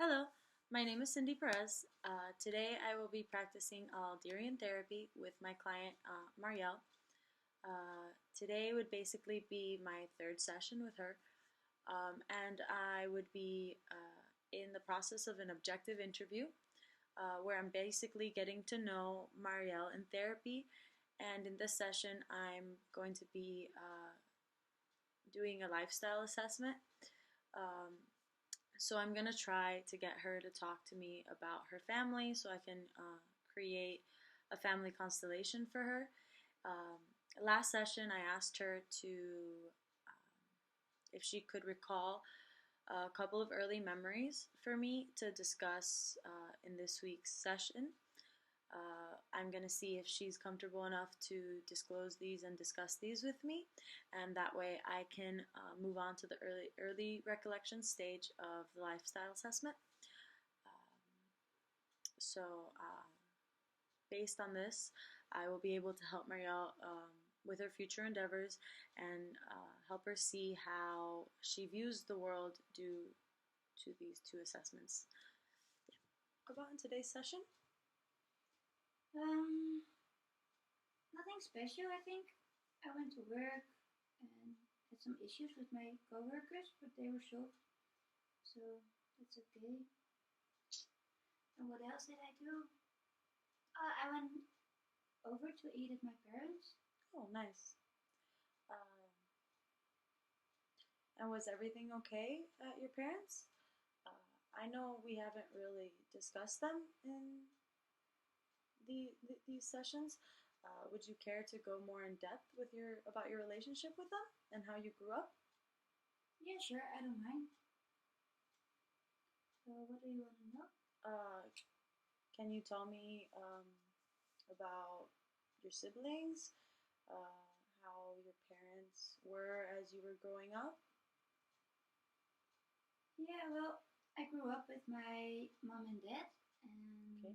Hello, my name is Cindy Perez. Today I will be practicing adlerian therapy with my client Marielle. Today would basically be my third session with her, and I would be in the process of an objective interview where I'm basically getting to know Marielle in therapy. And in this session, I'm going to be doing a lifestyle assessment. Um, So I'm going to try to get her to talk to me about her family so I can create a family constellation for her. Um, Last session, I asked her to, if she could recall a couple of early memories for me to discuss in this week's session. I'm going to see if she's comfortable enough to disclose these and discuss these with me, and that way I can move on to the early recollection stage of the lifestyle assessment. So based on this, I will be able to help Marielle with her future endeavors and help her see how she views the world due to these two assessments. About in today's session? Um, Nothing special, I think. I went to work and had some issues with my coworkers, but they were solved, so that's okay. And what else did I do? I went over to eat at my parents'. Oh, nice. Um, and was everything okay at your parents'? I know we haven't really discussed them in these sessions. Would you care to go more in depth with about your relationship with them and how you grew up? Yeah, sure, I don't mind. So, what do you want to know? Uh, can you tell me about your siblings, how your parents were as you were growing up? Yeah, well, I grew up with my mom and dad, and Okay.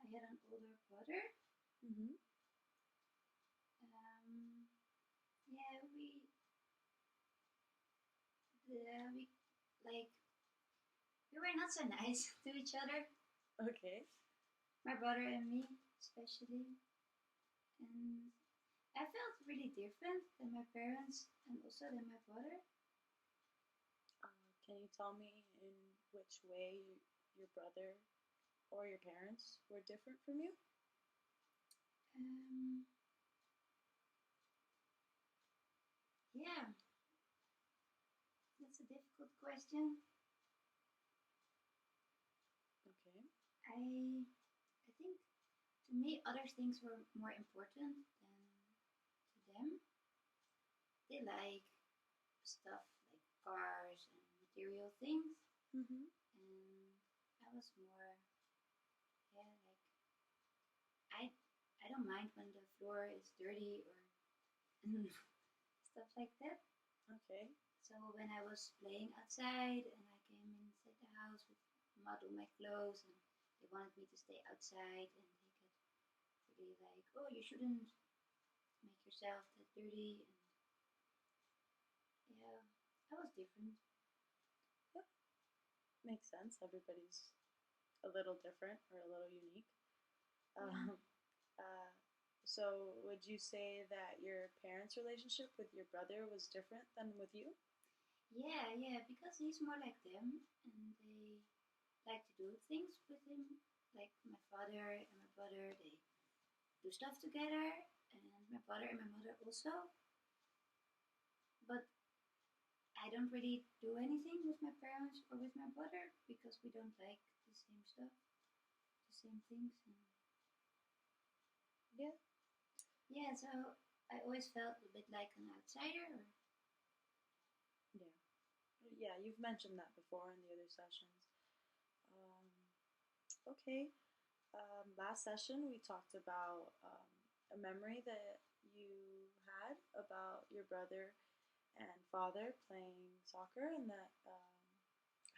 I had an older brother. Mm-hmm. Yeah, we like we were not so nice to each other. Okay. My brother and me, especially, and I felt really different than my parents and also than my brother. Can you tell me in which way your brother or your parents were different from you? Um, yeah, that's a difficult question. Okay. I think to me other things were more important than to them. They like stuff like cars and material things, Mm-hmm. and I was more, yeah, like I I don't mind when the floor is dirty or stuff like that. Okay. So when I was playing outside and I came inside the house with mud on my clothes and they wanted me to stay outside and they get really like, oh, you shouldn't make yourself that dirty, and yeah, I was different. Yep. Makes sense. Everybody's a little different or a little unique. Yeah. Um, uh, so, would you say that your parents' relationship with your brother was different than with you? Yeah, because he's more like them and they like to do things with him. Like my father and my brother, they do stuff together, and my father and my mother also. But I don't really do anything with my parents or with my brother because we don't like the same stuff, the same things. And Yeah. yeah, so I always felt a bit like an outsider. Or, Yeah. Yeah, you've mentioned that before in the other sessions. Okay. Last session, we talked about a memory that you had about your brother and father playing soccer and that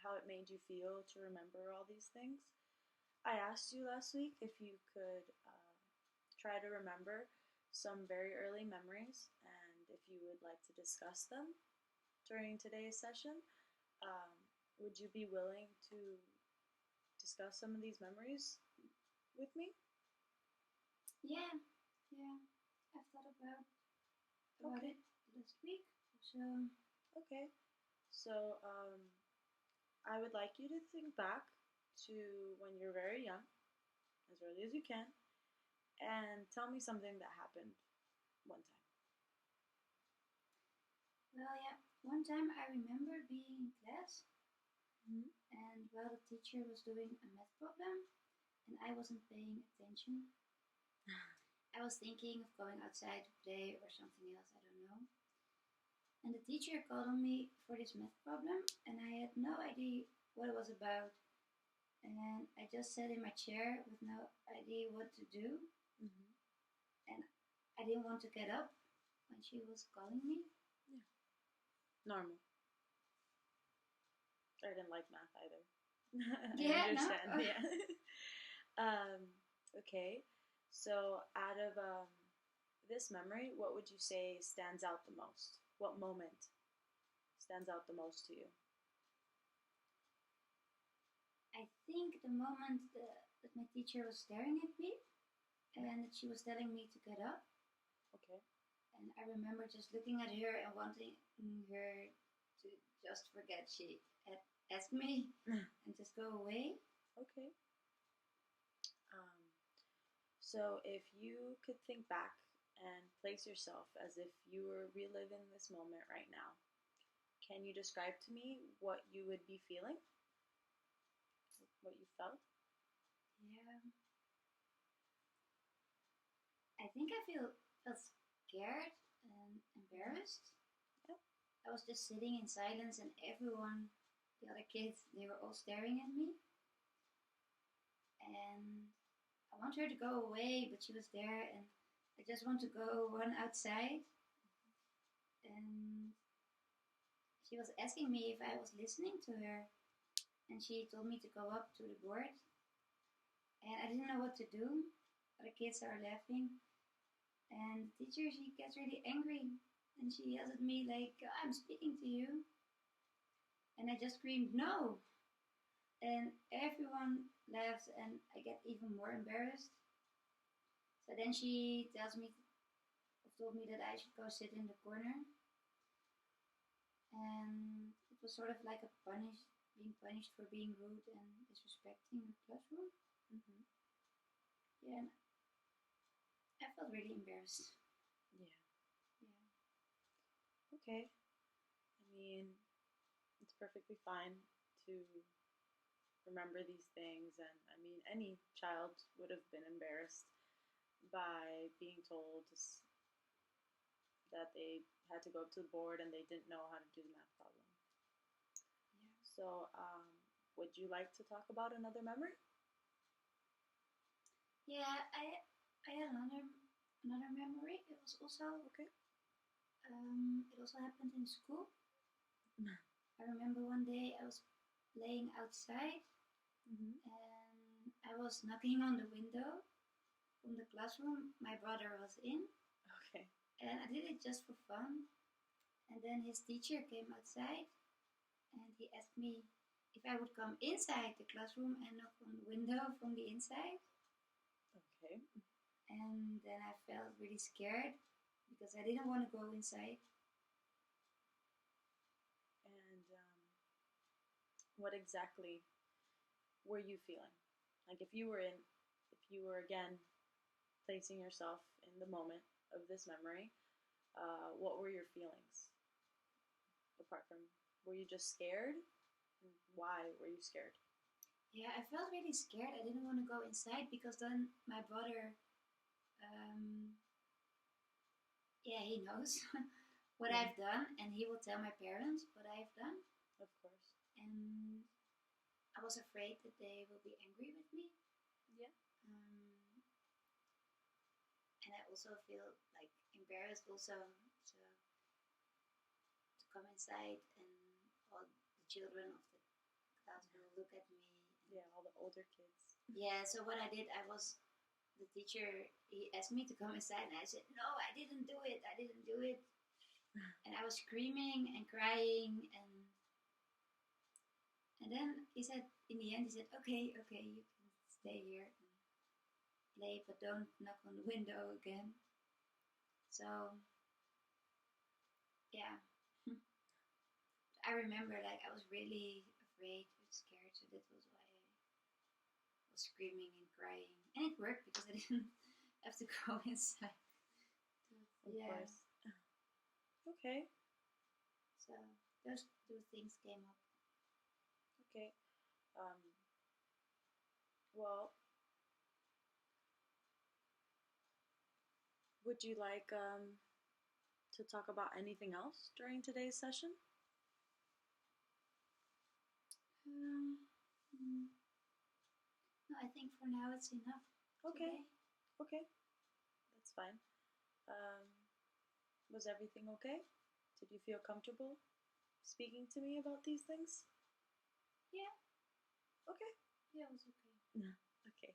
how it made you feel to remember all these things. I asked you last week if you could try to remember some very early memories and if you would like to discuss them during today's session. Would you be willing to discuss some of these memories with me? Yeah, yeah. I've thought about Okay. it last week. So Okay. So, I would like you to think back to when you're very young, as early as you can, and tell me something that happened one time. well, yeah. One time I remember being in class, Mm-hmm. and while the teacher was doing a math problem, and I wasn't paying attention. I was thinking of going outside to play or something else. I don't know. And the teacher called on me for this math problem, and I had no idea what it was about. And I just sat in my chair with no idea what to do, Mm-hmm. and I didn't want to get up when she was calling me. Yeah. Normal. I didn't like math either. I Yeah, no. understand. Yeah. um, okay. So, out of this memory, what would you say stands out the most? What moment stands out the most to you? I think the moment that my teacher was staring at me and that she was telling me to get up, Okay. and I remember just looking at her and wanting her to just forget she had asked me and just go away. Okay. Um, so, if you could think back and place yourself as if you were reliving this moment right now, can you describe to me what you would be feeling? What you felt? Yeah, I think I felt scared and embarrassed. Yep. I was just sitting in silence, and everyone, the other kids, they were all staring at me. And I want her to go away, but she was there, and I just want to go run outside. And she was asking me if I was listening to her, and she told me to go up to the board, and I didn't know what to do. Other kids are laughing, and the teacher, she gets really angry, and she yells at me like, "I'm speaking to you," and I just screamed no, and everyone laughs, and I get even more embarrassed. So then she told me that I should go sit in the corner, and it was sort of like being punished for being rude and disrespecting the classroom. Mm-hmm. Yeah, and I felt really embarrassed. Yeah. Yeah. Okay. I mean, it's perfectly fine to remember these things, and I mean, any child would have been embarrassed by being told that they had to go up to the board and they didn't know how to do the math problem. Yeah. So, would you like to talk about another memory? Yeah, I had another memory. It was also Okay. it also happened in school. I remember one day I was playing outside Mm-hmm. and I was knocking on the window from the classroom my brother was in, Okay. and I did it just for fun. And then his teacher came outside and he asked me if I would come inside the classroom and knock on the window from the inside. Okay. And then I felt really scared because I didn't want to go inside. And what exactly were you feeling? Like if you were again placing yourself in the moment of this memory, what were your feelings? Apart from, were you just scared? Why were you scared? Yeah, I felt really scared. I didn't want to go inside because then my brother, um, yeah, he knows what Yeah, I've done, and he will tell my parents what I've done. of course. And I was afraid that they will be angry with me. Yeah. And I also feel like embarrassed also to come inside and all the children of the class will look at me. Yeah, all the older kids. Yeah, so what I did, the teacher, he asked me to come inside and I said, no, I didn't do it, I didn't do it. And I was screaming and crying and then he said in the end, he said, okay, okay, you can stay here and play, but don't knock on the window again. So, yeah. I remember, like, I was really afraid and scared, so that was why I was screaming and crying. And it worked because I didn't have to go inside. Of Yeah. course. Okay. So those two things came up. Okay. Um, well, would you like to talk about anything else during today's session? Um, mm, no, I think for now it's enough Okay. today. Okay. That's fine. Um, was everything okay? Did you feel comfortable speaking to me about these things? Yeah, Okay. yeah, it was okay. Okay.